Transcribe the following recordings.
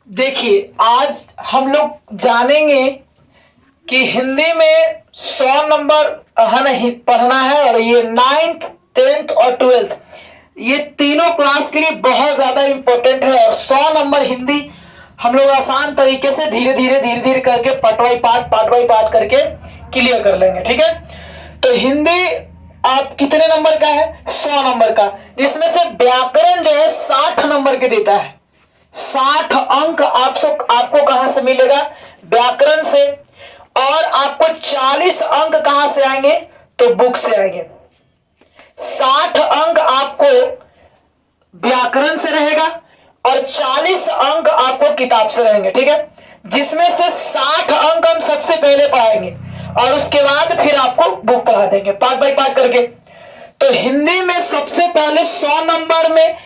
देखिए, आज हम लोग जानेंगे कि हिंदी में 100 नंबर पढ़ना है और ये 9th 10th और 12th ये तीनों क्लास के लिए बहुत ज्यादा इंपॉर्टेंट है। और 100 नंबर हिंदी हम लोग आसान तरीके से धीरे धीरे करके पार्ट बाई पार्ट करके क्लियर कर लेंगे। ठीक है, तो हिंदी आप कितने नंबर का है? 100 नंबर का। इसमें से व्याकरण जो है 60 नंबर के देता है। 60 अंक आपको कहां से मिलेगा? व्याकरण से। और आपको 40 अंक कहां से आएंगे? तो बुक से आएंगे। 60 अंक आपको व्याकरण से रहेगा और 40 अंक आपको किताब से रहेंगे। ठीक है, जिसमें से 60 अंक हम सबसे पहले पढ़ाएंगे और उसके बाद फिर आपको बुक पढ़ा देंगे पार्ट बाई पार्ट करके। तो हिंदी में सबसे पहले 100 नंबर में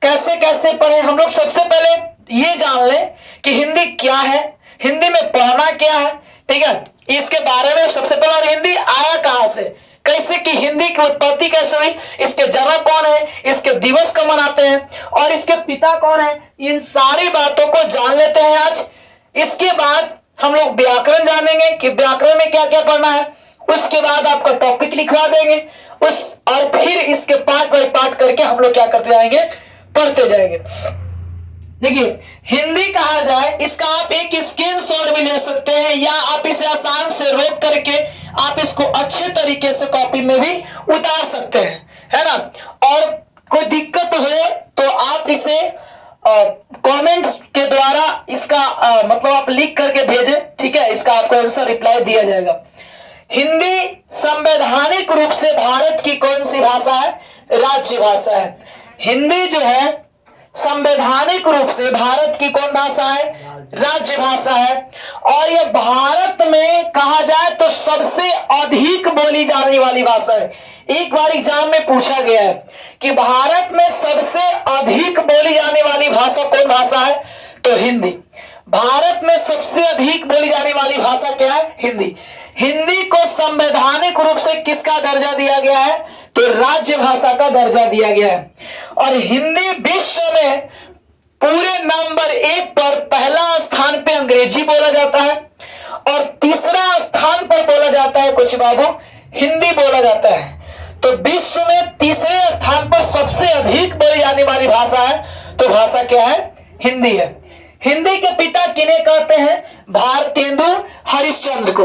कैसे कैसे पढ़े हम लोग? सबसे पहले ये जान लें कि हिंदी क्या है, हिंदी में पढ़ना क्या है। ठीक है, इसके बारे में सबसे पहले। और हिंदी आया कहां से, कैसे कि हिंदी की उत्पत्ति कैसे हुई, इसके जनक कौन है, इसके दिवस कब मनाते हैं और इसके पिता कौन है, इन सारी बातों को जान लेते हैं आज। इसके बाद हम लोग व्याकरण जानेंगे कि व्याकरण में क्या क्या पढ़ना है। उसके बाद आपका टॉपिक लिखवा देंगे और फिर इसके पार्ट बाई पार्ट करके हम लोग क्या करते जाएंगे? पढ़ते जाएंगे। देखिए, हिंदी कहा जाए इसका आप एक स्क्रीनशॉट भी ले सकते हैं या आप इसे आसान से रोक करके आप इसको अच्छे तरीके से कॉपी में भी उतार सकते हैं, है ना। और कोई दिक्कत हो तो आप इसे कमेंट्स के द्वारा इसका मतलब आप लिख करके भेजें। ठीक है, इसका आपको आंसर रिप्लाई दिया जाएगा। हिंदी संवैधानिक रूप से भारत की कौन सी भाषा है? राज्य भाषा है। हिंदी जो है संवैधानिक रूप से भारत की कौन भाषा है? राज्य भाषा है। और यह भारत में कहा जाए तो सबसे अधिक बोली जाने वाली भाषा है। एक बार एग्जाम में पूछा गया है कि भारत में सबसे अधिक बोली जाने वाली भाषा कौन भाषा है? तो हिंदी। भारत में सबसे अधिक बोली जाने वाली भाषा क्या है? हिंदी। हिंदी को संवैधानिक रूप से किसका दर्जा दिया गया है? तो राज्य भाषा का दर्जा दिया गया है। और हिंदी विश्व में पूरे नंबर 1 पर पहला स्थान पे अंग्रेजी बोला जाता है और तीसरा स्थान पर बोला जाता है कुछ बाबू हिंदी बोला जाता है। तो विश्व में तीसरे स्थान पर सबसे अधिक बोली जाने वाली भाषा है तो भाषा क्या है? हिंदी है। हिंदी के पिता किन्हें कहते हैं? भारतेंदु हरिश्चंद्र को।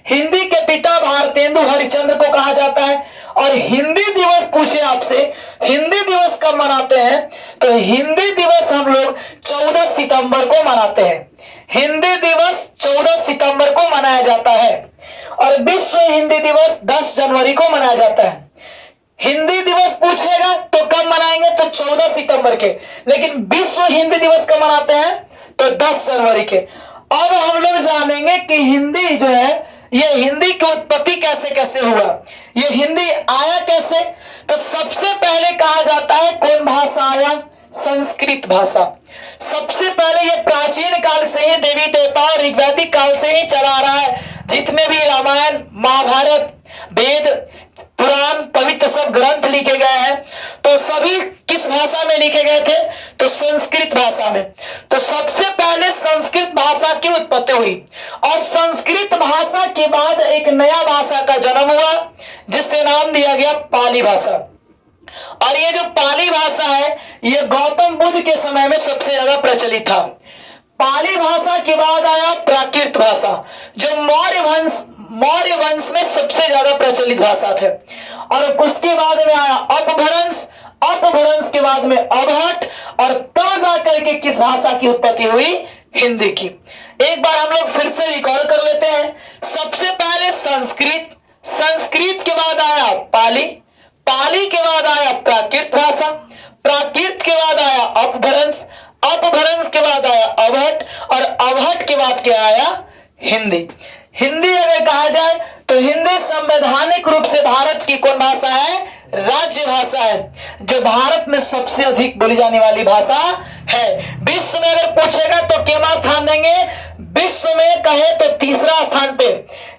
हिंदी के पिता भारतेंदु हरिश्चंद्र को कहा जाता है। और हिंदी दिवस पूछे आपसे, हिंदी दिवस कब मनाते हैं? तो हिंदी दिवस हम लोग 14 सितंबर को मनाते हैं। हिंदी दिवस 14 सितंबर को मनाया जाता है और विश्व हिंदी दिवस 10 जनवरी को मनाया जाता है। हिंदी दिवस पूछेगा तो कब मनाएंगे? तो 14 सितंबर के। लेकिन विश्व हिंदी दिवस कब मनाते हैं? तो 10 जनवरी के। अब हम लोग जानेंगे कि हिंदी जो है ये हिंदी की उत्पत्ति कैसे कैसे हुआ, ये हिंदी आया कैसे। तो सबसे पहले कहा जाता है कौन भाषा आया? संस्कृत भाषा। सबसे पहले ये प्राचीन काल से ही देवी देवता और ऋग्वैदिक काल से ही चला आ रहा है। जितने भी रामायण महाभारत वेद पुराण पवित्र सब ग्रंथ लिखे गए हैं तो सभी किस भाषा में लिखे गए थे? तो संस्कृत भाषा में। तो सबसे पहले संस्कृत भाषा की उत्पत्ति हुई और संस्कृत भाषा के बाद एक नया भाषा का जन्म हुआ जिससे नाम दिया गया पाली भाषा। और ये जो पाली भाषा है ये गौतम बुद्ध के समय में सबसे ज्यादा प्रचलित था। पाली भाषा के बाद आया प्राकृत भाषा जो मौर्य वंश में सबसे ज्यादा प्रचलित भाषा थे। और उसके बाद में आया अपभ्रंश के बाद में अवहट और तब जाकर के किस भाषा की उत्पत्ति हुई? हिंदी की। एक बार हम लोग फिर से रिकॉल कर लेते हैं। सबसे पहले संस्कृत के बाद आया पाली के बाद आया प्राकृत भाषा, प्राकृत के बाद आया अपभ्रंश के बाद आया अवहट और अवहट के बाद क्या आया? हिंदी। हिंदी अगर कहा जाए तो हिंदी संवैधानिक रूप से भारत की कौन भाषा है? राज्य भाषा है जो भारत में सबसे अधिक बोली जाने वाली भाषा है। विश्व में अगर पूछेगा तो कितना स्थान देंगे? विश्व में कहे तो तीसरा स्थान पे।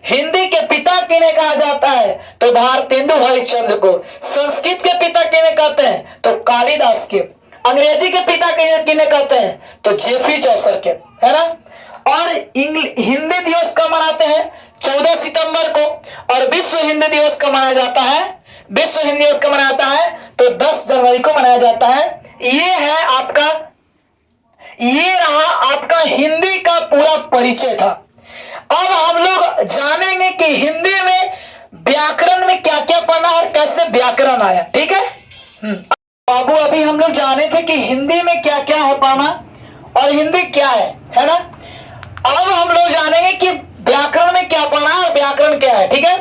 हिंदी के पिता किन्हें कहा जाता है? तो भारतेंदु हरिश्चंद्र को। संस्कृत के पिता किन्हें कहते हैं? तो कालिदास के। अंग्रेजी के पिता किन्हें कहते हैं? तो जेफरी चौसर के, है ना। और हिंदी दिवस कब मनाते हैं? 14 सितंबर को। और विश्व हिंदी दिवस कब मनाया जाता है? विश्व हिंदी दिवस कब मनाया जाता है? तो 10 जनवरी को मनाया जाता है। ये रहा आपका हिंदी का पूरा परिचय था। अब हम लोग जानेंगे कि हिंदी में व्याकरण में क्या क्या पढ़ना और कैसे व्याकरण आया। ठीक है बाबू, अभी हम लोग जाने थे कि हिंदी में क्या क्या है पढ़ना और हिंदी क्या है ना। अब हम लोग जानेंगे कि व्याकरण में क्या पढ़ना है और व्याकरण क्या है। ठीक है,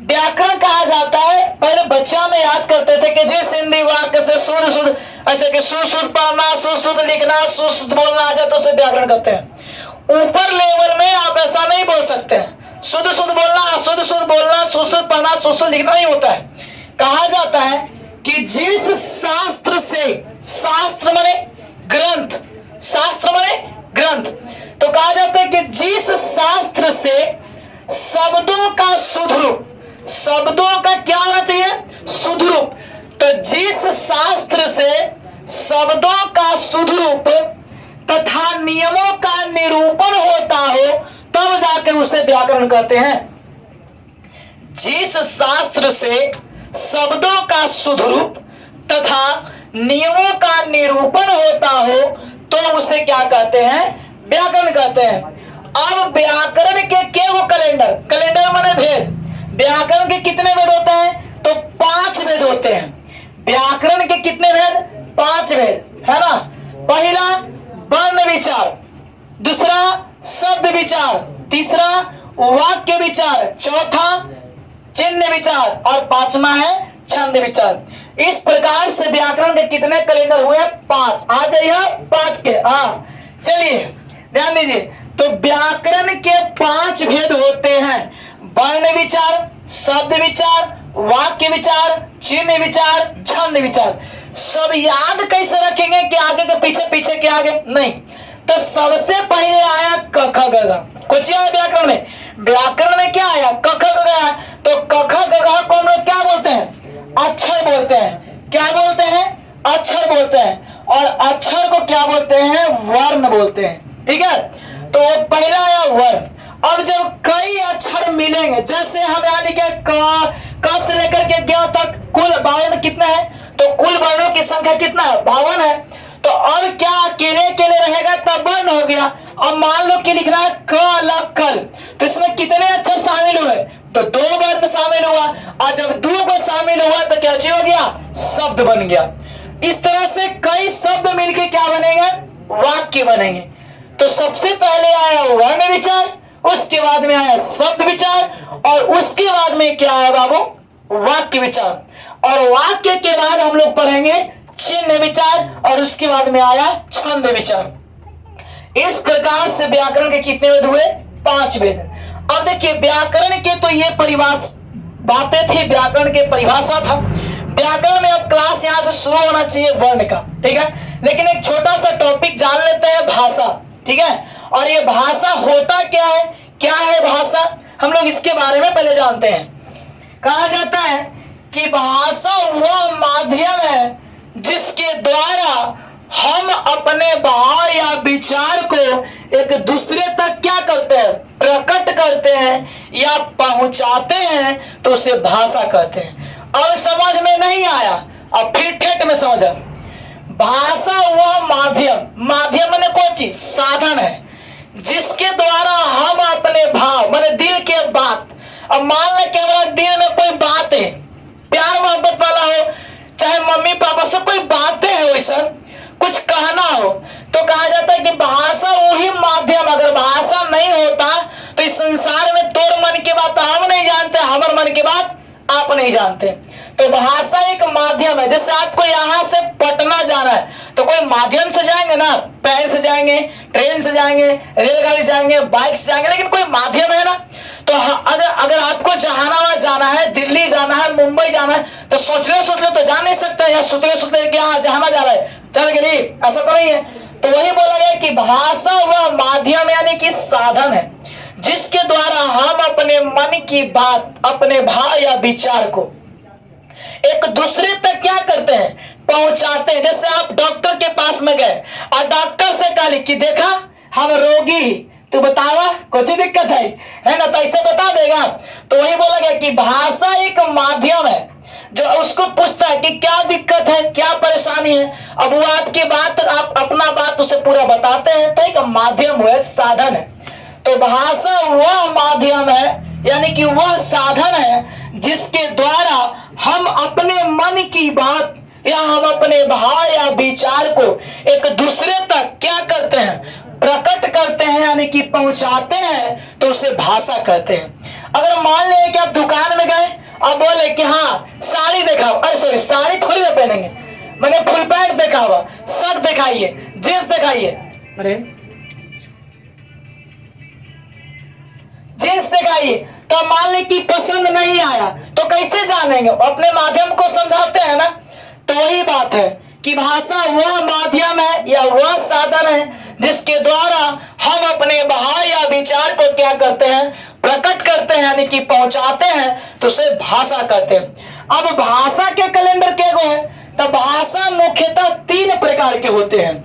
व्याकरण कहा जाता है, पहले बच्चा में याद करते थे कि जिस हिंदी वाक्य से शुद्ध ऐसे कि शुद्ध पढ़ना, शुद्ध लिखना, शुद्ध बोलना आ जाए तो उसे व्याकरण कहते हैं। ऊपर लेवल में आप ऐसा नहीं बोल सकते हैं। शुद्ध बोलना, अशुद्ध बोलना, शुद्ध पढ़ना, शुद्ध लिखना नहीं होता है। कहा जाता है कि जिस शास्त्र से, शास्त्र माने ग्रंथ, शास्त्र माने ग्रंथ, तो कहा जाता है कि जिस शास्त्र से शब्दों का शुद्ध रूप, शब्दों का क्या होना चाहिए? शुद्ध रूप। तो जिस शास्त्र से शब्दों का शुद्ध रूप तथा नियमों का निरूपण होता हो तब जाके उसे व्याकरण कहते हैं। जिस शास्त्र से शब्दों का शुद्ध रूप तथा नियमों का निरूपण होता हो तो उसे क्या कहते हैं? व्याकरण कहते हैं। अब व्याकरण के वो कैलेंडर माने भेद। व्याकरण के कितने भेद होते हैं? तो 5 भेद होते हैं। व्याकरण के कितने भेद? 5 भेद, है ना। पहला वर्ण विचार, दूसरा शब्द विचार, तीसरा वाक्य विचार, चौथा चिन्ह विचार और 5वां है छंद विचार। इस प्रकार से व्याकरण के कितने कैलेंडर हुए? 5। आ जाइए 5 के। हाँ चलिए ध्यान दीजिए। तो व्याकरण के 5 भेद होते हैं। वर्ण विचार, शब्द विचार, वाक्य विचार, चिन्ह विचार, छंद विचार। सब याद कैसे रखेंगे कि आगे के पीछे, पीछे के आगे नहीं। तो सबसे पहले आया क ख ग घ। कुछ आया व्याकरण में? व्याकरण में क्या आया? क ख ग घ। तो क ख ग घ को हम लोग क्या बोलते हैं? अक्षर बोलते हैं। क्या बोलते हैं? अक्षर बोलते हैं। और अक्षर को क्या बोलते हैं? वर्ण बोलते हैं। ठीक है, तो पहला आया वर्ण। अब जब कई अक्षर मिलेंगे, जैसे हम यहाँ लिखे क से लेकर के ग तक कुल 52 कितना है? तो कुल वर्णों की संख्या कितना है? 52 है। तो अब क्या अकेले अकेले रहेगा तब वर्ण हो गया। अब मान लो कि लिखना है क ल कल, तो इसमें कितने अक्षर शामिल हुए? तो 2 वर्ण शामिल हुआ। और जब 2 को शामिल हुआ तो क्या चीज हो गया? शब्द बन गया। इस तरह से कई शब्द मिलके क्या बनेंगे? वाक्य बनेंगे। तो सबसे पहले आया वर्ण विचार, उसके बाद में आया शब्द विचार और उसके बाद में क्या आया बाबू? वाक्य विचार। और वाक्य के बाद हम लोग पढ़ेंगे चिन्ह विचार और उसके बाद में आया छंद विचार। इस प्रकार से व्याकरण के कितने वेद हुए? 5 वेद। अब देखिए व्याकरण के तो ये बातें थी, व्याकरण के परिभाषा था। व्याकरण में अब क्लास यहां से शुरू होना चाहिए वर्ण का। ठीक है, लेकिन एक छोटा सा टॉपिक जान लेते हैं, भाषा। ठीक है, और ये भाषा होता क्या है? क्या है भाषा? हम लोग इसके बारे में पहले जानते हैं। कहा जाता है कि भाषा वह माध्यम है जिसके द्वारा हम अपने भाव या विचार को एक दूसरे तक क्या करते हैं? प्रकट करते हैं या पहुंचाते हैं, तो उसे भाषा कहते हैं। अब समझ में नहीं आया, अब फिर ठेठ में समझ। भाषा वह माध्यम माने कौन चीज? साधन है जिसके द्वारा हम अपने भाव माने दिल के बात। अब मान ले कि हमारा दिल में कोई बात है, प्यार मोहब्बत वाला हो, चाहे मम्मी पापा से कोई बातें है, वैसा कुछ कहना हो, तो कहा जाता है कि भाषा वही माध्यम। अगर भाषा नहीं होता तो इस संसार में तोर मन की बात हम नहीं जानते, हमारे मन की बात आप नहीं जानते। तो भाषा एक माध्यम है। जैसे आपको यहाँ से पटना जाना है तो कोई माध्यम से जाएंगे ना, पैर से जाएंगे, ट्रेन से जाएंगे, रेलगाड़ी से जाएंगे, बाइक से जाएंगे, लेकिन कोई माध्यम है ना। तो अगर आपको जहानाबाद जाना है, दिल्ली जाना है, मुंबई जाना है, तो सोचले तो जा नहीं सकते, या सुतले कि हाँ जहाना जा रहा है चल गई, ऐसा तो नहीं है। तो वही बोला गया कि भाषा वह माध्यम यानी कि साधन है जिसके द्वारा हम अपने मन की बात, अपने भाव या विचार को एक दूसरे तक क्या करते हैं? पहुंचाते हैं। जैसे आप डॉक्टर के पास में गए और डॉक्टर से कहा कि देखा हम रोगी ही, तू बतावा कुछ दिक्कत है ना, तो ऐसे बता देगा। तो वही बोला गया कि भाषा एक माध्यम है जो उसको पूछता है कि क्या दिक्कत है, क्या परेशानी है। अब वो आपकी बात, आप अपना बात उसे पूरा बताते हैं, तो एक माध्यम है, एक साधन है। तो भाषा वह माध्यम है, यानी कि वह साधन है जिसके द्वारा हम अपने मन की बात या हम अपने भाव या विचार को एक दूसरे तक क्या करते हैं, प्रकट करते हैं, यानी कि पहुंचाते हैं, तो उसे भाषा कहते हैं। अगर मान लें कि आप दुकान में गए और बोले कि हाँ साड़ी दिखाओ, अरे सॉरी साड़ी थोड़ी ना पहनेंगे, मैंने फुल पैंट देखा हुआ, शर्ट दिखाइए, जींस दिखाइए, अरे जींस दिखाइए, तो मान लें कि पसंद नहीं आया तो कैसे जानेंगे, अपने माध्यम को समझाते हैं ना। तो वही बात है कि भाषा वह माध्यम है या वह साधन है जिसके द्वारा हम अपने भाव या विचार को क्या करते हैं, प्रकट करते हैं, यानी कि पहुंचाते हैं, तो उसे भाषा कहते हैं। अब भाषा के कैलेंडर क्या है, तो भाषा मुख्यतः 3 प्रकार के होते हैं।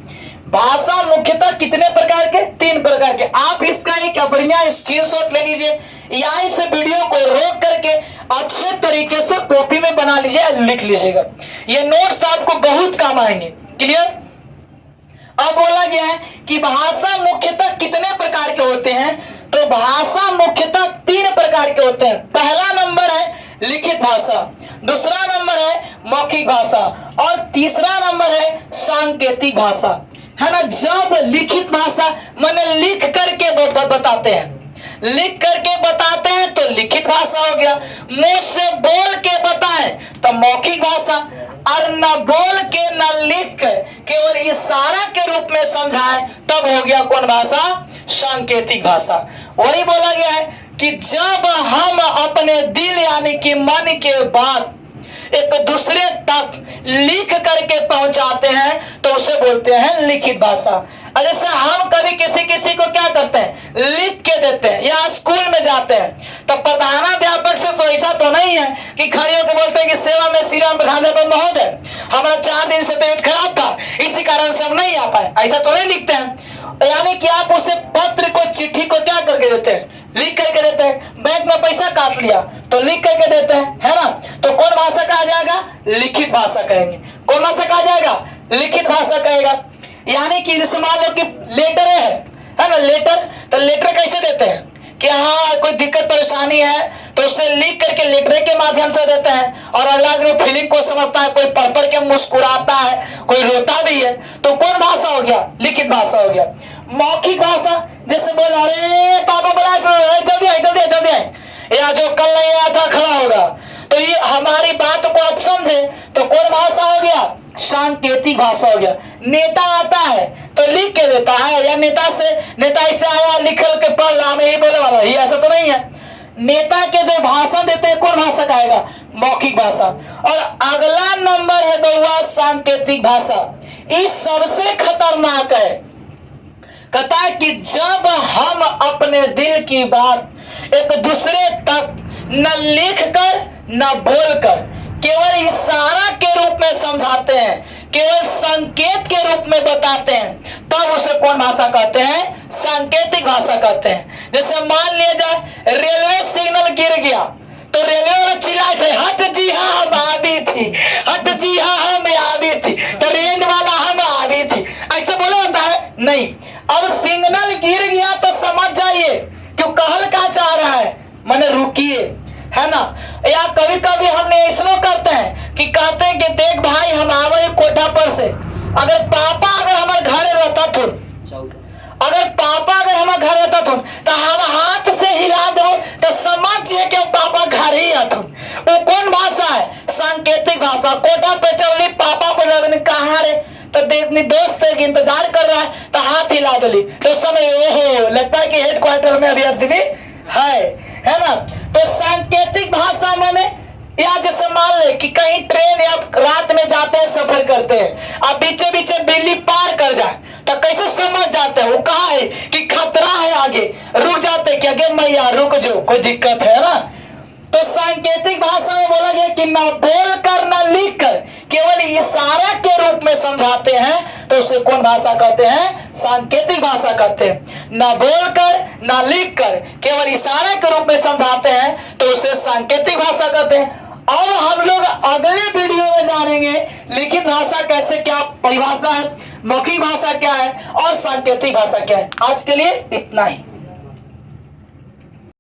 भाषा मुख्यतः कितने प्रकार के, 3 प्रकार के। आप इसका एक बढ़िया स्क्रीनशॉट ले लीजिए या इस वीडियो को रोक करके अच्छे तरीके से कॉपी में बना लीजिए, लिख लीजिएगा, ये नोट्स आपको बहुत काम आएंगे। क्लियर। अब बोला गया है कि भाषा मुख्यतः कितने प्रकार के होते हैं, तो भाषा मुख्यतः 3 प्रकार के होते हैं। पहला नंबर है लिखित भाषा, दूसरा नंबर है मौखिक भाषा और तीसरा नंबर है सांकेतिक भाषा, है ना। जब लिखित भाषा माने लिख करके बताते हैं, लिख करके बताते हैं तो लिखित भाषा हो गया। मुंह से बोल के बताएं तो मौखिक भाषा, और न बोल के न लिख कर केवल इशारा के रूप में समझाएं तब हो गया कौन भाषा, सांकेतिक भाषा। वही बोला गया है कि जब हम अपने दिल यानी कि मन के बात एक दूसरे तक लिख करके पहुंचाते हैं तो उसे बोलते हैं लिखित भाषा। जैसे हम कभी किसी को क्या करते हैं, लिख के देते हैं, या स्कूल में जाते हैं तो प्रधानाध्यापक से तो ऐसा तो नहीं है कि खड़े होकर बोलते हैं कि सेवा में श्री राम प्रधानाध्यापक महोदय हमारा 4 दिन से तबीयत खराब था इसी कारण से हम नहीं आ पाए, ऐसा तो नहीं लिखते हैं। यानी कि आप उसे पत्र को, चिट्ठी को क्या करके देते हैं, लिख करके देते हैं। बैंक में पैसा काट लिया तो लिख करके देते हैं, है ना। तो कौन भाषा कहा जाएगा, लिखित भाषा कहेंगे। कौन भाषा कहा जाएगा, लिखित भाषा कहेगा। यानी कि जैसे मान लो कि लेटर है ना, लेटर, तो लेटर कैसे देते हैं कि हाँ कोई दिक्कत परेशानी है तो उसे लिख करके लेटर के माध्यम से देते हैं, और अगला आदमी फीलिंग को समझता है, कोई पढ़ पढ़ के मुस्कुराता है, कोई रोता भी है, तो कौन भाषा हो गया, लिखित भाषा हो गया। मौखिक भाषा जैसे बोल अरे पापा बुला जल्दी आए जल्दी आए जल्दी आए, या जो कल नहीं आया था खड़ा होगा, तो ये हमारी बात को आप समझे तो कौन भाषा हो गया, सांकेतिक भाषा हो गया। नेता आता है तो लिख के देता है, या नेता ऐसे आया लिखल के पढ़ रहा, हमें यही बोले वाला, ये ऐसा तो नहीं है। नेता के जो भाषण देते हैं कौन भाषा कहेगा, मौखिक भाषा। और अगला नंबर है बउआ सांकेतिक भाषा। इस सबसे खतरनाक है, कहता है कि जब हम अपने दिल की बात एक दूसरे तक न लिख कर न बोल कर केवल इशारा के रूप में समझाते हैं, केवल संकेत के रूप में बताते हैं, तब उसे कौन भाषा कहते हैं, सांकेतिक भाषा कहते हैं। जैसे मान लिया जाए रेलवे सिग्नल गिर गया तो रेलवे वाला चिल्लाए थे हट जी हाँ हम आवी थी, हट जी हाँ हम आवी थी, ट्रेन वाला हम आवी थी, ऐसा बोला होता है नहीं। अब सिग्नल गिर गया तो समझ जाइए क्यों कहल का चाह रहा है, माने रुकिए, है ना। या कभी कभी हमने ऐसा करते हैं कि कहते हैं कि देख भाई हम आवे कोठा पर से, अगर पापा अगर हमारे घर रहता तो, अगर पापा अगर हमारे घर रहता तो हम हाथ से हिला दो तो समझिए कि पापा घर ही आता। वो कौन भाषा है, सांकेतिक भाषा। कोठा पे चली पापा को कहा रे तो दोस्त इंतजार कर रहा है तो हाथ हिला दिली तो समय ओहो लगता है कि हेडक्वार्टर में अभी आदमी है ना। तो सांकेतिक भाषा माने, या जैसे मान ले कि कहीं ट्रेन या रात में जाते हैं, सफर करते हैं, अब बीचे बीचे बिल्ली पार कर जाए तो कैसे समझ जाते हैं वो कहा है कि खतरा है, आगे रुक जाते कि आगे मैया रुक जो कोई दिक्कत है ना। तो सांकेतिक भाषा में बोला गया कि ना बोल कर ना लिख कर केवल इशारा के रूप में समझाते हैं तो उसे कौन भाषा कहते हैं? सांकेतिक भाषा कहते हैं। ना बोलकर ना लिखकर केवल इशारा के रूप में समझाते हैं तो उसे सांकेतिक भाषा कहते हैं। अब हम लोग अगले वीडियो में जानेंगे लिखित भाषा कैसे, क्या परिभाषा है, मौखिक भाषा क्या है और सांकेतिक भाषा क्या है। आज के लिए इतना ही।